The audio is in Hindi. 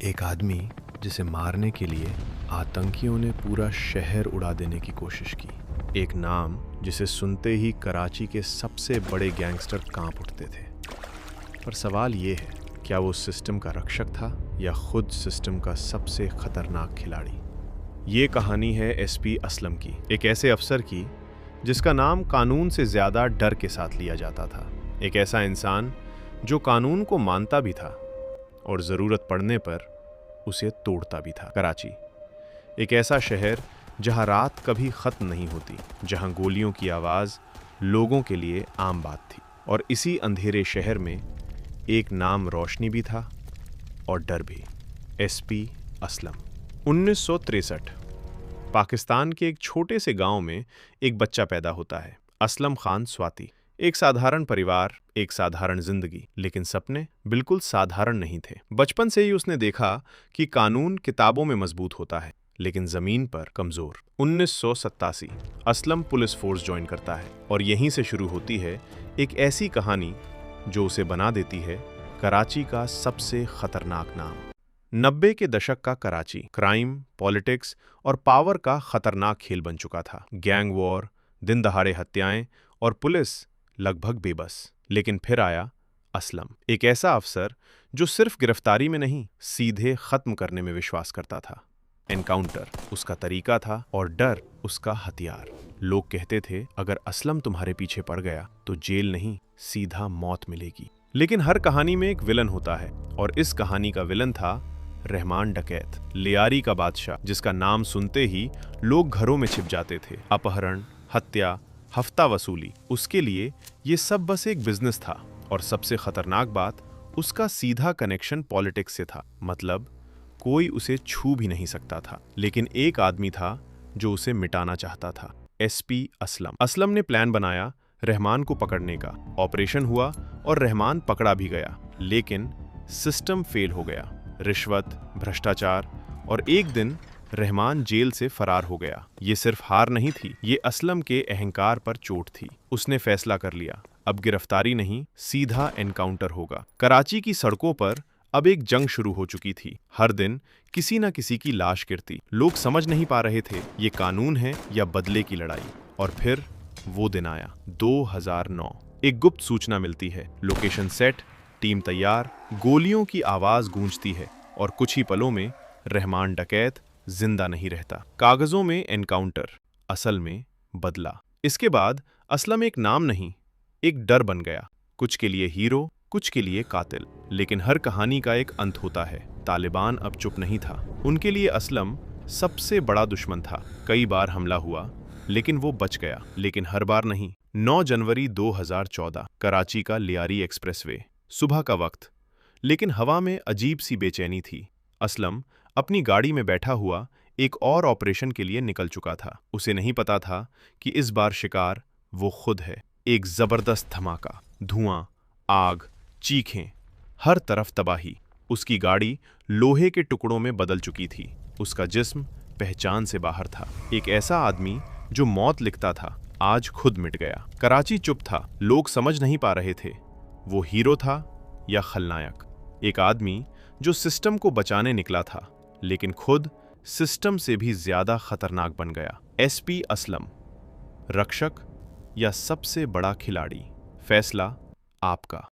एक आदमी जिसे मारने के लिए आतंकियों ने पूरा शहर उड़ा देने की कोशिश की। एक नाम जिसे सुनते ही कराची के सबसे बड़े गैंगस्टर कांप उठते थे। पर सवाल ये है, क्या वो सिस्टम का रक्षक था या खुद सिस्टम का सबसे खतरनाक खिलाड़ी? ये कहानी है एसपी असलम की, एक ऐसे अफसर की जिसका नाम कानून से ज़्यादा डर के साथ लिया जाता था। एक ऐसा इंसान जो कानून को मानता भी था और ज़रूरत पड़ने पर उसे तोड़ता भी था। कराची, एक ऐसा शहर जहां रात कभी ख़त्म नहीं होती, जहां गोलियों की आवाज़ लोगों के लिए आम बात थी। और इसी अंधेरे शहर में एक नाम रोशनी भी था और डर भी, एसपी असलम। 1963 पाकिस्तान के एक छोटे से गांव में एक बच्चा पैदा होता है, असलम खान स्वाति। एक साधारण परिवार, एक साधारण जिंदगी, लेकिन सपने बिल्कुल साधारण नहीं थे। बचपन से ही उसने देखा कि कानून किताबों में मजबूत होता है, लेकिन जमीन पर कमजोर। 1987 असलम पुलिस फोर्स ज्वाइन करता है और यहीं से शुरू होती है एक ऐसी कहानी जो उसे बना देती है कराची का सबसे खतरनाक नाम। 90 के दशक का कराची क्राइम, पॉलिटिक्स और पावर का खतरनाक खेल बन चुका था। गैंग वॉर, दिन दहाड़े हत्याएं और पुलिस लगभग बेबस। लेकिन फिर आया असलम, एक ऐसा अफसर जो सिर्फ गिरफ्तारी में नहीं, सीधे खत्म करने में विश्वास करता था। एनकाउंटर उसका तरीका था और डर उसका हथियार। लोग कहते थे, अगर असलम तुम्हारे पीछे पड़ गया तो जेल नहीं, सीधा मौत मिलेगी। लेकिन हर कहानी में एक विलन होता है, और इस कहानी का विलन था रहमान डकैत, लियारी का बादशाह, जिसका नाम सुनते ही लोग घरों में छिप जाते थे। अपहरण, हत्या, हफ्ता वसूली, उसके लिए ये सब बस एक बिजनेस था। और सबसे खतरनाक बात, उसका सीधा कनेक्शन पॉलिटिक्स से था। मतलब कोई उसे छू भी नहीं सकता था। लेकिन एक आदमी था जो उसे मिटाना चाहता था, एसपी असलम। असलम ने प्लान बनाया रहमान को पकड़ने का। ऑपरेशन हुआ और रहमान पकड़ा भी गया, लेकिन सिस्टम फेल हो गया। रिश्वत, भ्रष्टाचार, और एक दिन रहमान जेल से फरार हो गया। ये सिर्फ हार नहीं थी, ये असलम के अहंकार पर चोट थी। उसने फैसला कर लिया, अब गिरफ्तारी नहीं, सीधा एनकाउंटर होगा। कराची की सड़कों पर अब एक जंग शुरू हो चुकी थी। हर दिन किसी न किसी की लाश गिरती। लोग समझ नहीं पा रहे थे ये कानून है या बदले की लड़ाई। और फिर वो दिन आया, 2009। एक गुप्त सूचना मिलती है, लोकेशन सेट, टीम तैयार, गोलियों की आवाज गूंजती है और कुछ ही पलों में रहमान डकैत जिंदा नहीं रहता। कागजों में एनकाउंटर, असल में बदला। इसके बाद असलम एक नाम नहीं, एक डर बन गया। कुछ के लिए हीरो, कुछ के लिए कातिल। लेकिन हर कहानी का एक अंत होता है। तालिबान अब चुप नहीं था। उनके लिए असलम सबसे बड़ा दुश्मन था। कई बार हमला हुआ, लेकिन वो बच गया। लेकिन हर बार नहीं। 9 जनवरी 2014 कराची का लियारी एक्सप्रेसवे, सुबह का वक्त, लेकिन हवा में अजीब सी बेचैनी थी। असलम अपनी गाड़ी में बैठा हुआ एक और ऑपरेशन के लिए निकल चुका था। उसे नहीं पता था कि इस बार शिकार वो खुद है। एक जबरदस्त धमाका, धुआं, आग, चीखें, हर तरफ तबाही। उसकी गाड़ी लोहे के टुकड़ों में बदल चुकी थी। उसका जिस्म पहचान से बाहर था। एक ऐसा आदमी जो मौत लिखता था, आज खुद मिट गया। कराची चुप था। लोग समझ नहीं पा रहे थे वो हीरो था या खलनायक। एक आदमी जो सिस्टम को बचाने निकला था, लेकिन खुद सिस्टम से भी ज्यादा खतरनाक बन गया। एसपी असलम, रक्षक या सबसे बड़ा खिलाड़ी? फैसला आपका।